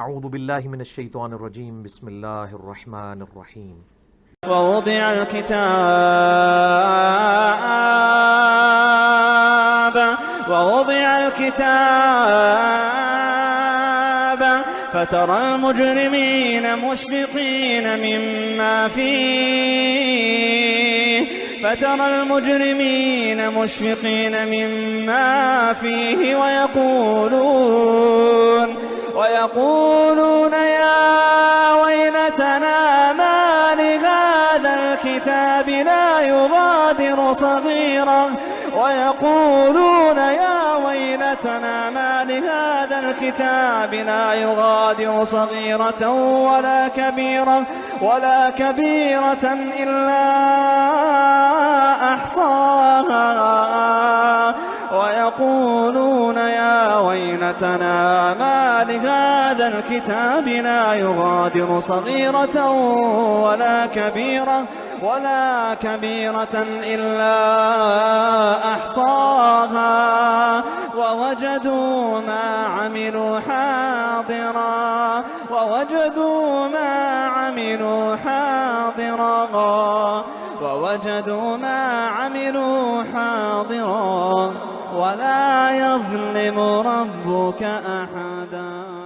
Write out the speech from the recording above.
أعوذ بالله من الشيطان الرجيم بسم الله الرحمن الرحيم ووضع الكتاب فترى المجرمين مشفقين مما فيه ويقولون يا ويلتنا ما لهذا الكتاب لا يغادر صغيرة ولا كبيرة إلا أحصاها ويقولون يا ويلتنا ما لهذا الكتاب لا يغادر صغيرة ولا كبيرة إلا أحصاها ووجدوا ما عملوا حاضرا ولا يظلم ربك أحدا.